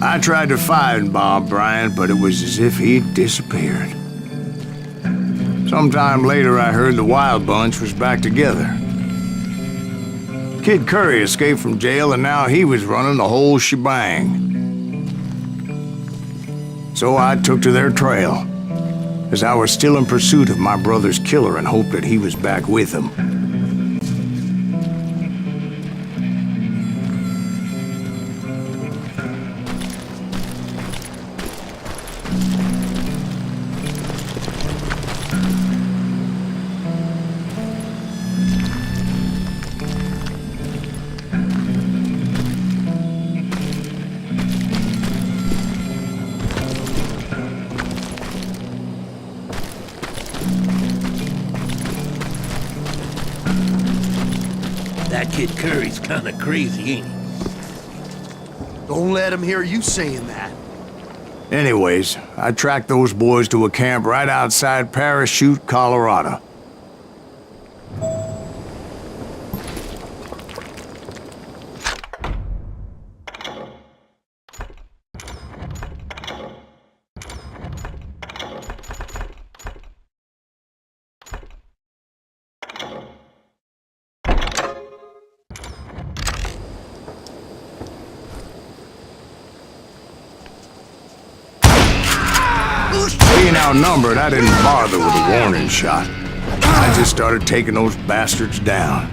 I tried to find Bob Bryant, but it was as if he'd disappeared. Sometime later, I heard the Wild Bunch was back together. Kid Curry escaped from jail, and now he was running the whole shebang. So I took to their trail, as I was still in pursuit of my brother's killer and hoped that he was back with him. That kid Curry's kinda crazy, ain't he? Don't let him hear you saying that. Anyways, I tracked those boys to a camp right outside Parachute, Colorado. Being outnumbered, I didn't bother with a warning shot. I just started taking those bastards down.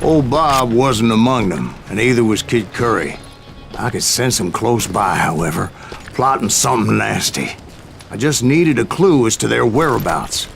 Old Bob wasn't among them, and neither was Kid Curry. I could sense him close by, however, plotting something nasty. I just needed a clue as to their whereabouts.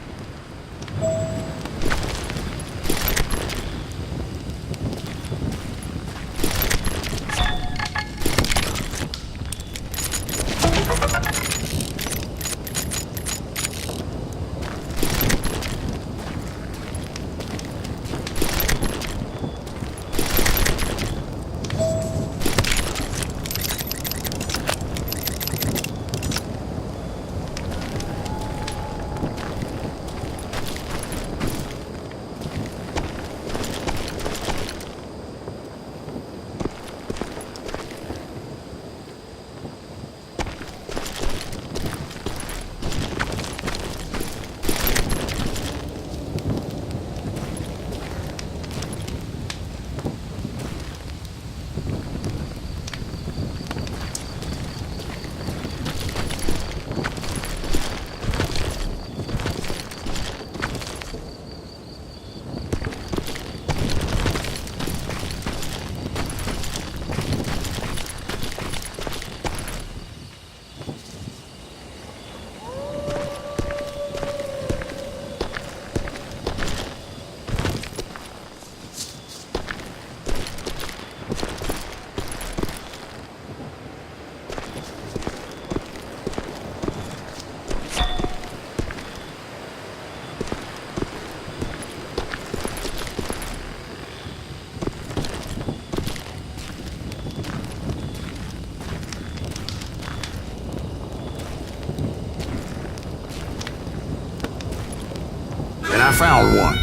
I found one.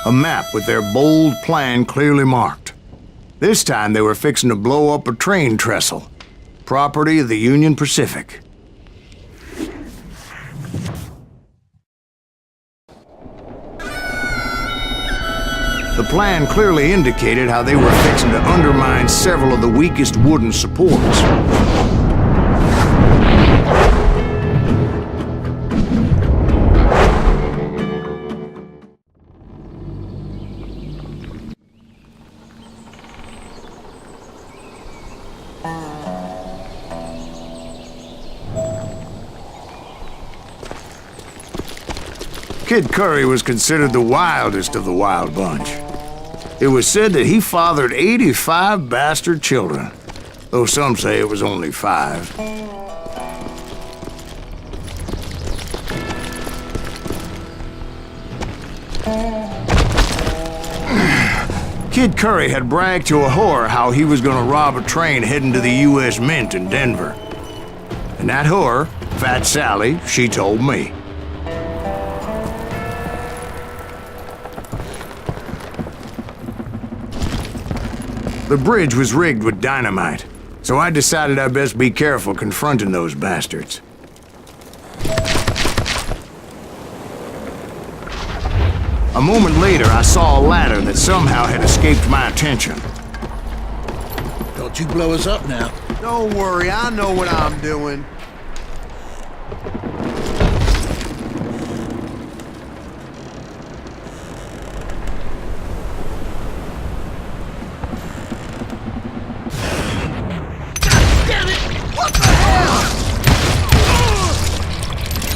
A map with their bold plan clearly marked. This time they were fixing to blow up a train trestle, property of the Union Pacific. The plan clearly indicated how they were fixing to undermine several of the weakest wooden supports. Kid Curry was considered the wildest of the Wild Bunch. It was said that he fathered 85 bastard children. though some say it was only 5. Kid Curry had bragged to a whore how he was gonna rob a train heading to the U.S. Mint in Denver. And that whore, Fat Sally, she told me. The bridge was rigged with dynamite, so I decided I'd best be careful confronting those bastards. A moment later, I saw a ladder that somehow had escaped my attention. Don't you blow us up now. Don't worry, I know what I'm doing.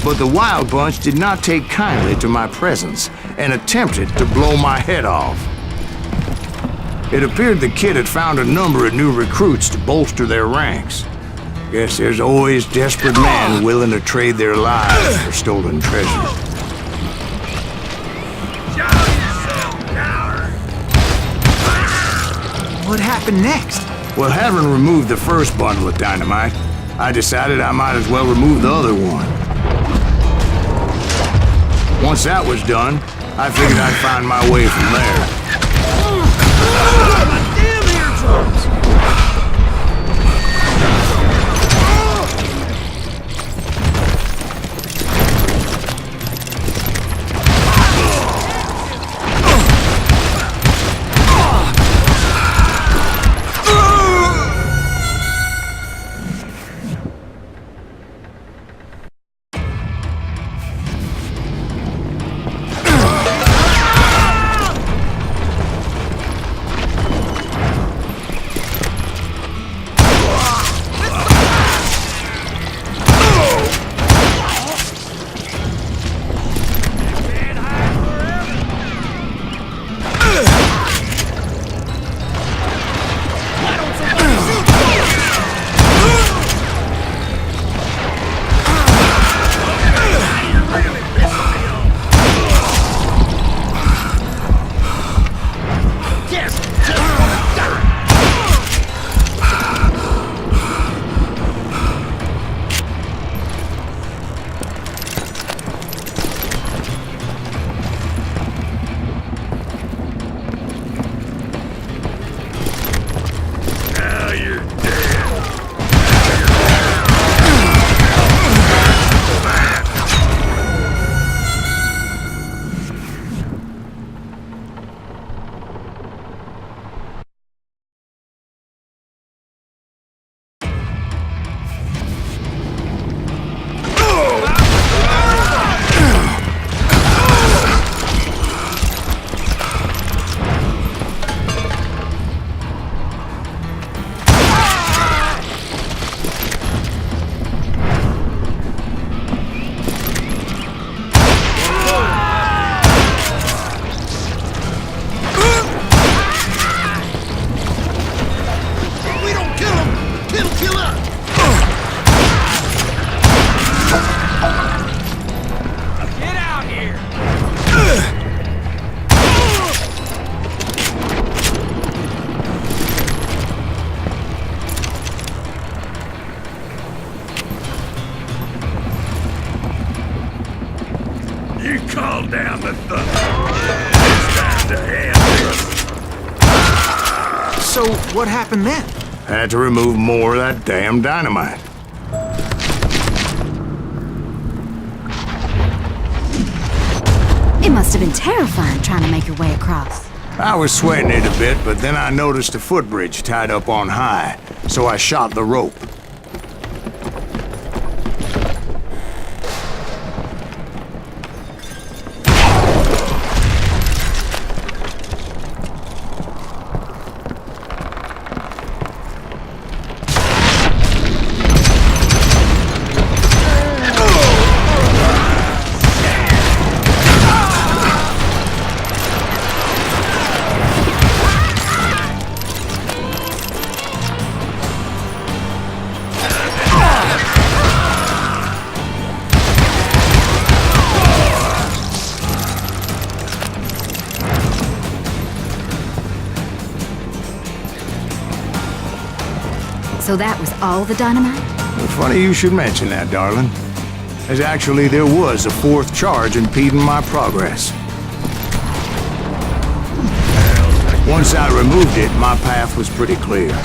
But the Wild Bunch did not take kindly to my presence and attempted to blow my head off. It appeared the kid had found a number of new recruits to bolster their ranks. Guess there's always desperate men willing to trade their lives for stolen treasure. What happened next? Well, having removed the first bundle of dynamite, I decided I might as well remove the other one. Once that was done, I figured I'd find my way from there. My damn eardrums! You call down the thunder. It's time to hand this. So, what happened then? Had to remove more of that damn dynamite. It must have been terrifying trying to make your way across. I was sweating it a bit, but then I noticed a footbridge tied up on high, so I shot the rope. So that was all the dynamite? Well, funny you should mention that, darling. As actually there was a fourth charge impeding my progress. Once I removed it, my path was pretty clear.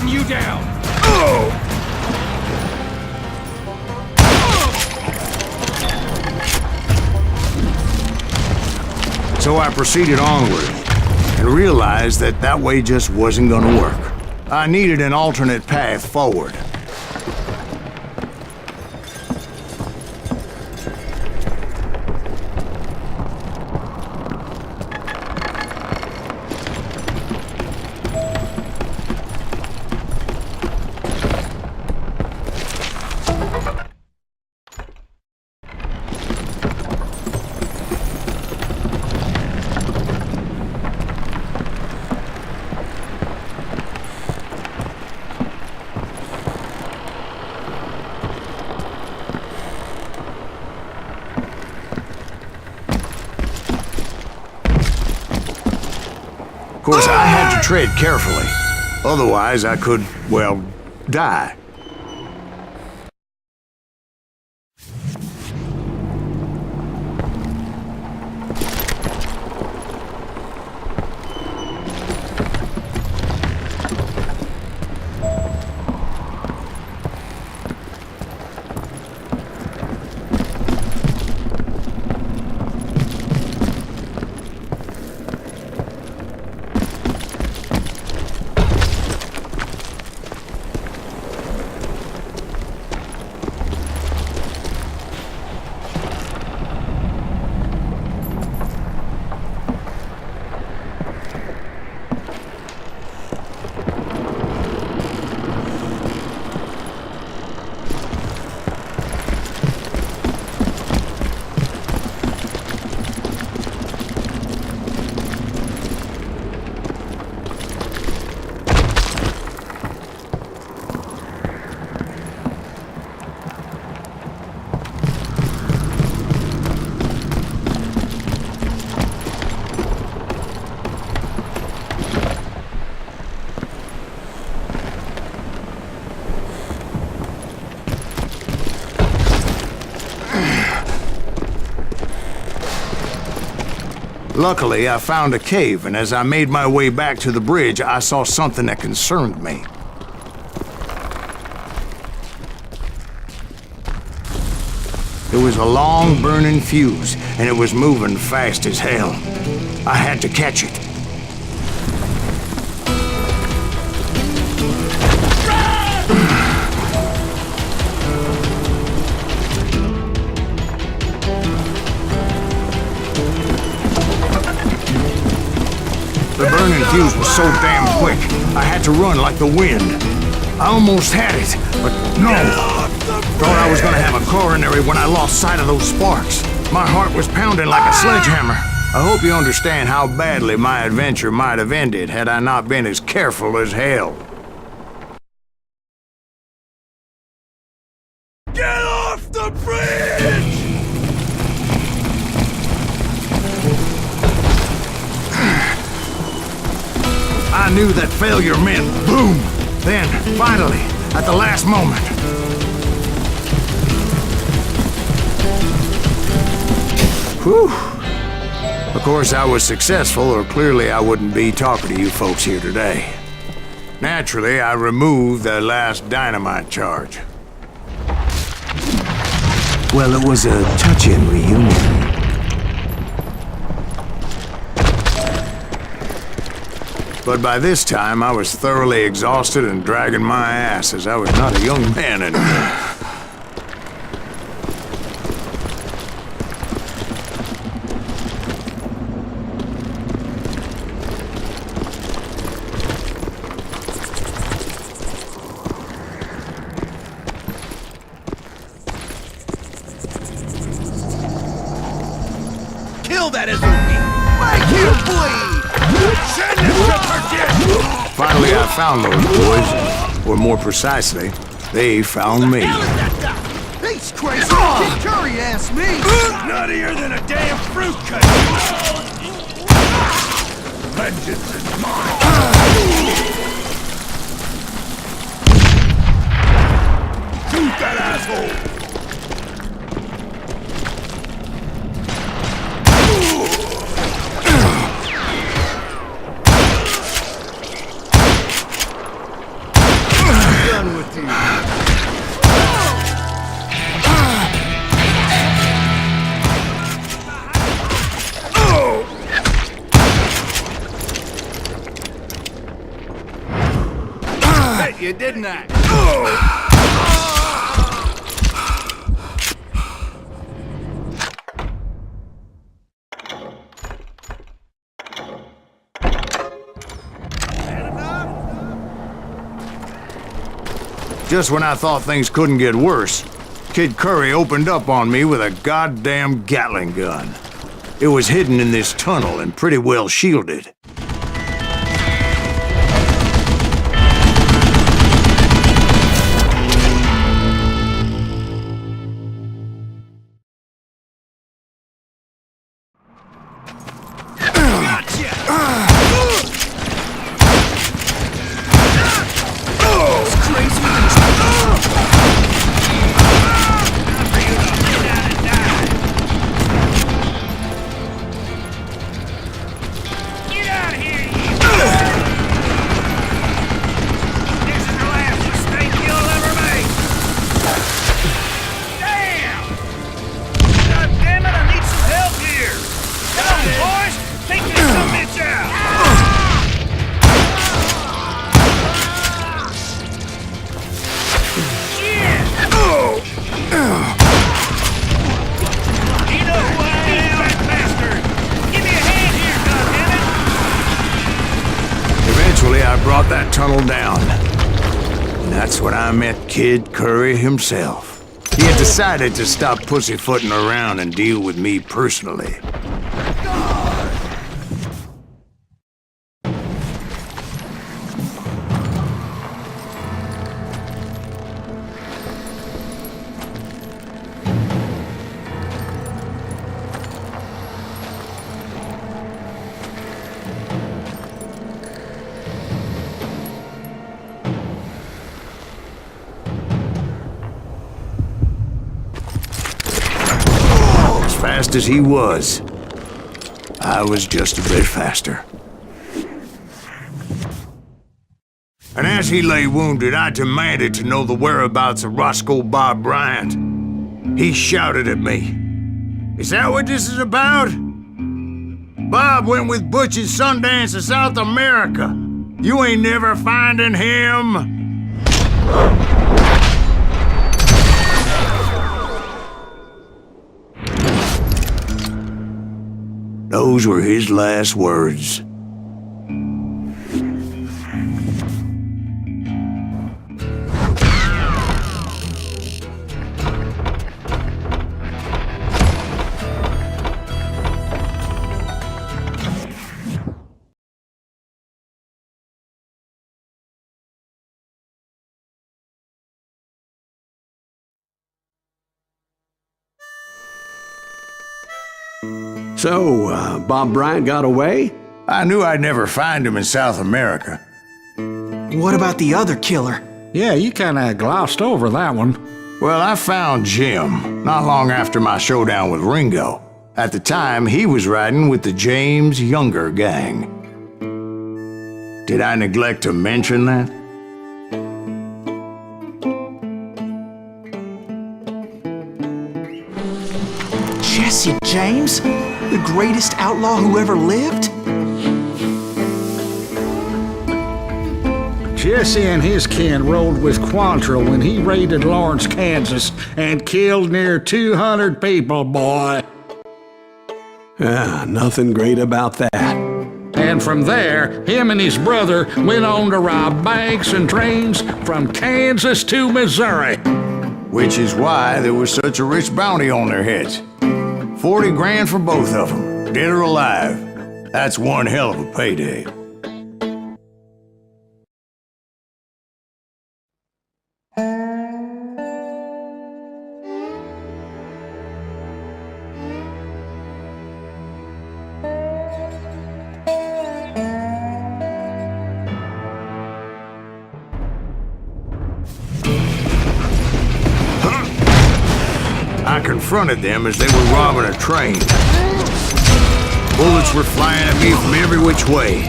You down! So I proceeded onward, and realized that that way just wasn't gonna work. I needed an alternate path forward. Of course, I had to tread carefully. Otherwise, I could, well, die. Luckily, I found a cave, and as I made my way back to the bridge, I saw something that concerned me. It was a long, burning fuse, and it was moving fast as hell. I had to catch it. The burning fuse was so damn quick, I had to run like the wind. I almost had it, but no. Thought I was gonna have a coronary when I lost sight of those sparks. My heart was pounding like a sledgehammer. I hope you understand how badly my adventure might have ended had I not been as careful as hell. Get off the bridge! I knew that failure meant boom. Then, finally, at the last moment. Whew. Of course, I was successful, or clearly I wouldn't be talking to you folks here today. Naturally, I removed the last dynamite charge. Well, it was a touching reunion. But by this time, I was thoroughly exhausted and dragging my ass as I was not a young man anymore. Kill that SOB! Make him bleed! Send him to Virginia! Finally, I found those boys. Or more precisely, they found me. He's crazy! Kid Curry asked me! Nuttier than a damn fruit cut! Vengeance is mine! Shoot that asshole! Done with you. Bet you didn't I? Just when I thought things couldn't get worse, Kid Curry opened up on me with a goddamn Gatling gun. It was hidden in this tunnel and pretty well shielded. Eventually, I brought that tunnel down. And that's when I met Kid Curry himself. He had decided to stop pussyfooting around and deal with me personally. Fast as he was, I was just a bit faster. And as he lay wounded, I demanded to know the whereabouts of Roscoe Bob Bryant. He shouted at me, "Is that what this is about? Bob went with Butch and Sundance to South America. You ain't never finding him." Those were his last words. So, Bob Bryant got away? I knew I'd never find him in South America. What about the other killer? Yeah, you kinda glossed over that one. Well, I found Jim not long after my showdown with Ringo. At the time, he was riding with the James Younger gang. Did I neglect to mention that? Jesse James? The greatest outlaw who ever lived? Jesse and his kin rode with Quantrill when he raided Lawrence, Kansas, and killed near 200 people, boy. Ah, nothing great about that. And from there, him and his brother went on to rob banks and trains from Kansas to Missouri. Which is why there was such a rich bounty on their heads. 40 grand for both of them, dead or alive. That's one hell of a payday. I confronted them as they were robbing a train. Bullets were flying at me from every which way.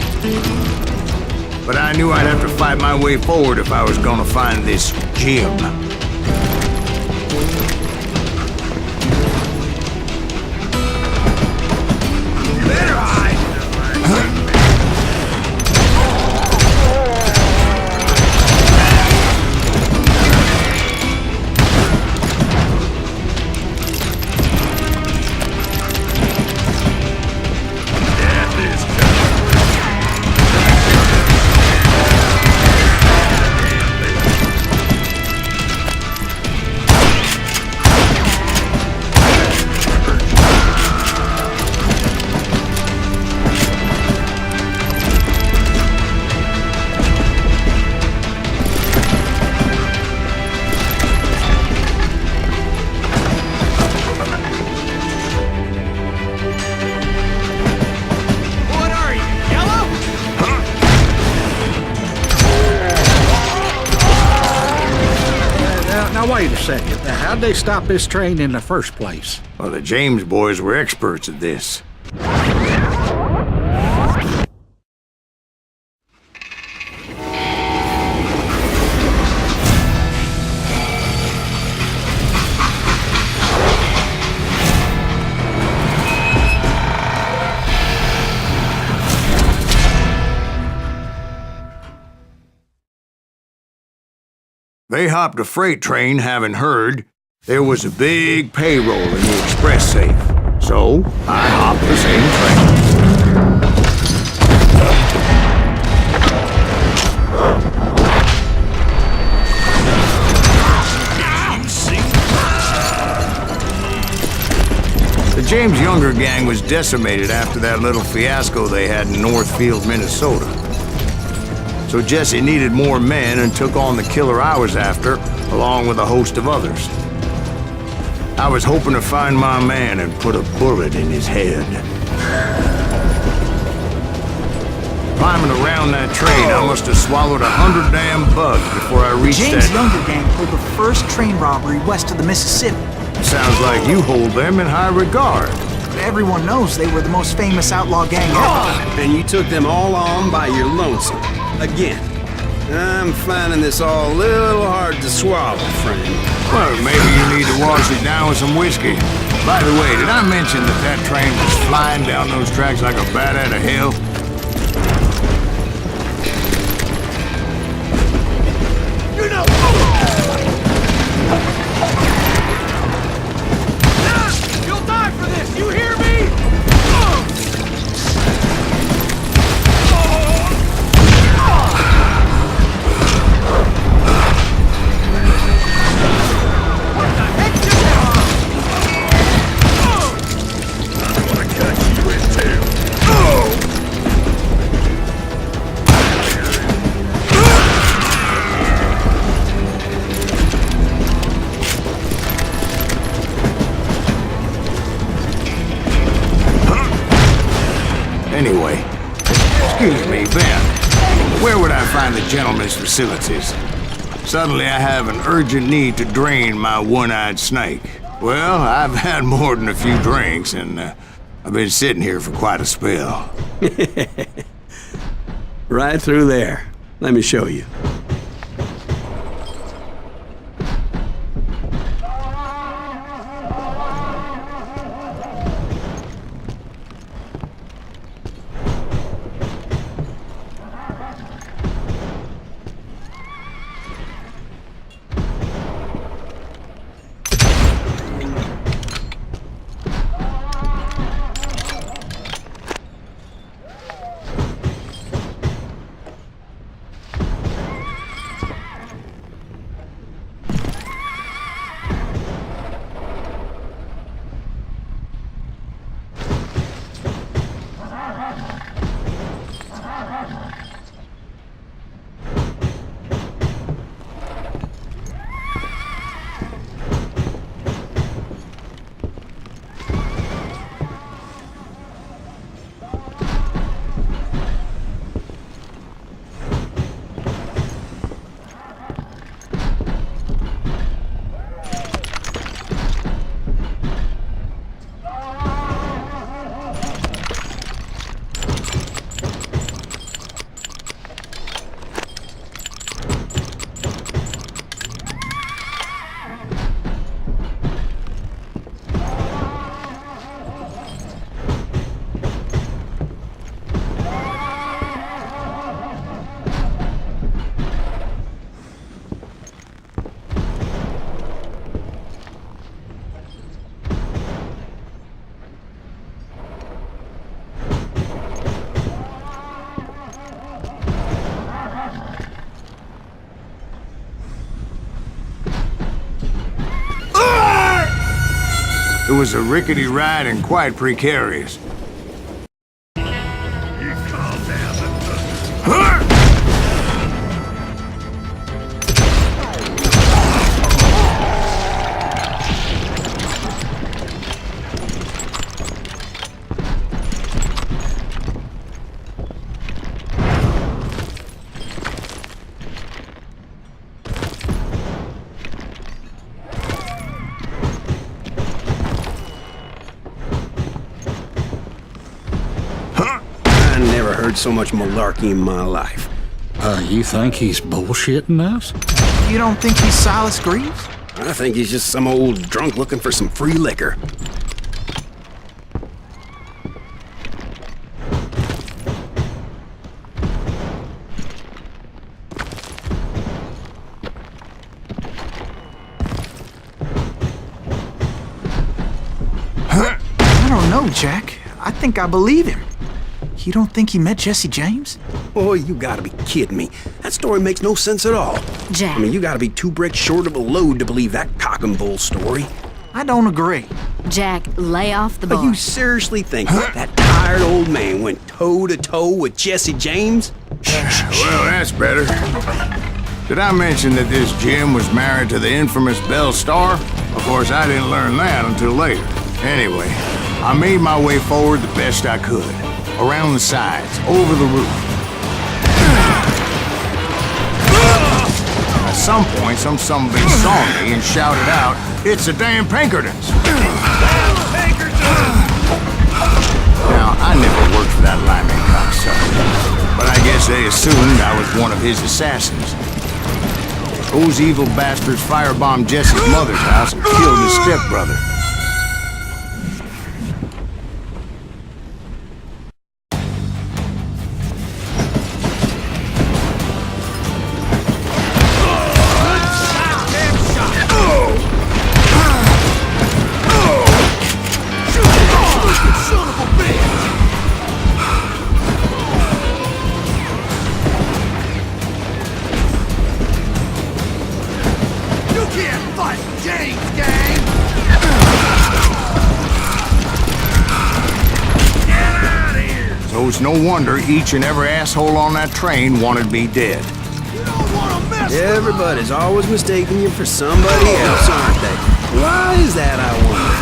But I knew I'd have to fight my way forward if I was gonna find this gem. Better hide. Now wait a second. How'd they stop this train in the first place? Well, the James boys were experts at this. They hopped a freight train having heard there was a big payroll in the express safe. So, I hopped the same train. The James Younger gang was decimated after that little fiasco they had in Northfield, Minnesota. So Jesse needed more men and took on the killer I was after, along with a host of others. I was hoping to find my man and put a bullet in his head. Climbing around that train, I must have swallowed 100 damn bugs before I reached James that... Younger gang pulled the first train robbery west of the Mississippi. Sounds like you hold them in high regard. Everyone knows they were the most famous outlaw gang ever. And you took them all on by your lonesome. Again. I'm finding this all a little hard to swallow, friend. Well, maybe you need to wash it down with some whiskey. By the way, did I mention that train was flying down those tracks like a bat out of hell? You know. You'll die for this. You hear me? Anyway, excuse me, Ben. Where would I find the gentleman's facilities? Suddenly I have an urgent need to drain my one-eyed snake. Well, I've had more than a few drinks, and I've been sitting here for quite a spell. Right through there. Let me show you. was a rickety ride and quite precarious. You calm down the thunder. I never heard so much malarkey in my life. You think he's bullshitting us? You don't think he's Silas Greaves? I think he's just some old drunk looking for some free liquor. I don't know, Jack. I think I believe him. You don't think he met Jesse James? Oh, you gotta be kidding me. That story makes no sense at all. Jack. I mean, you gotta be 2 bricks short of a load to believe that cock and bull story. I don't agree. Jack, lay off the bar. But you seriously think that tired old man went toe-to-toe with Jesse James? Well, that's better. Did I mention that this Jim was married to the infamous Belle Starr? Of course, I didn't learn that until later. Anyway, I made my way forward the best I could. Around the sides, over the roof. At some point, some bitch saw me and shouted out, "It's the damn Pinkertons!" Now, I never worked for that lineman cocksucker, but I guess they assumed I was one of his assassins. Those evil bastards firebombed Jesse's mother's house and killed his stepbrother. So it's no wonder each and every asshole on that train wanted me dead. Everybody's always mistaking you for somebody else, aren't they? Why is that, I wonder?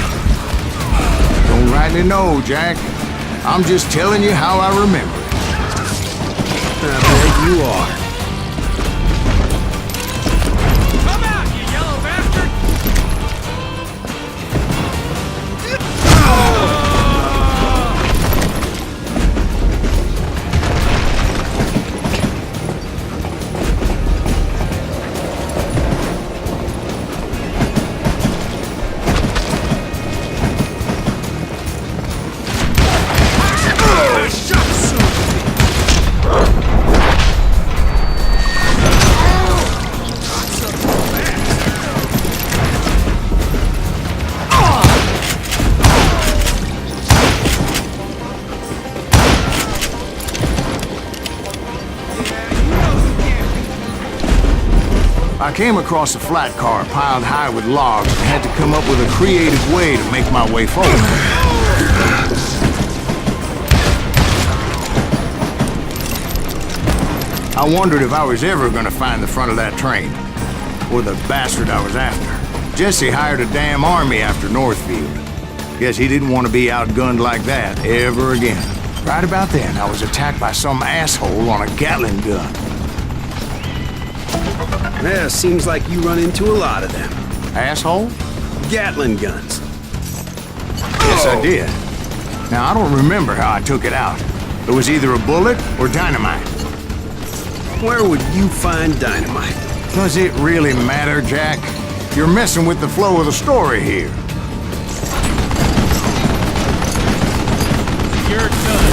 Don't rightly know, Jack. I'm just telling you how I remember it. I bet you are. Come out, you yellow bastard! I came across a flat car piled high with logs and had to come up with a creative way to make my way forward. I wondered if I was ever going to find the front of that train, or the bastard I was after. Jesse hired a damn army after Northfield. Guess he didn't want to be outgunned like that ever again. Right about then, I was attacked by some asshole on a Gatling gun. Yeah, seems like you run into a lot of them. Asshole? Gatling guns. Yes, I did. Now, I don't remember how I took it out. It was either a bullet or dynamite. Where would you find dynamite? Does it really matter, Jack? You're messing with the flow of the story here. You're done.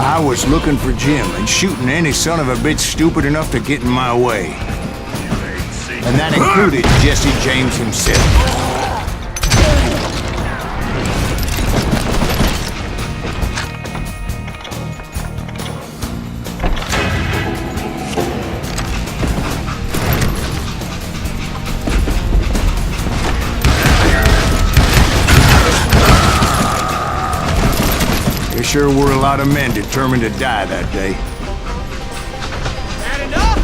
I was looking for Jim and shooting any son of a bitch stupid enough to get in my way. And that included Jesse James himself. There sure were a lot of men determined to die that day. Had enough?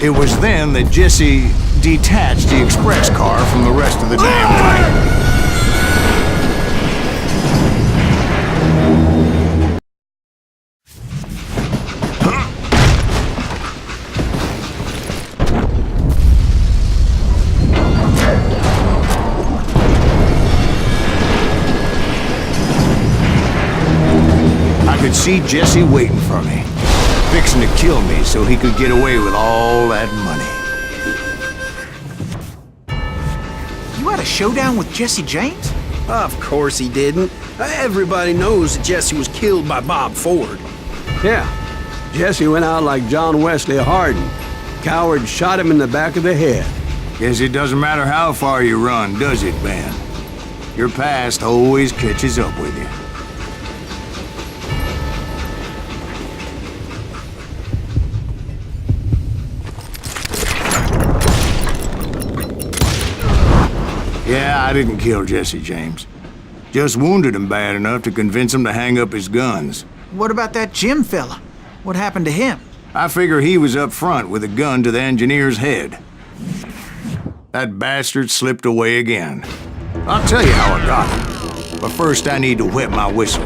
It was then that Jesse detached the express car from the rest of the damn thing. I could see Jesse waiting for me, fixing to kill me so he could get away with all that money. You had a showdown with Jesse James? Of course he didn't. Everybody knows that Jesse was killed by Bob Ford. Yeah, Jesse went out like John Wesley Hardin. Coward shot him in the back of the head. Guess it doesn't matter how far you run, does it, Ben? Your past always catches up with you. Yeah, I didn't kill Jesse James. Just wounded him bad enough to convince him to hang up his guns. What about that Jim fella? What happened to him? I figure he was up front with a gun to the engineer's head. That bastard slipped away again. I'll tell you how I got him. But first I need to wet my whistle.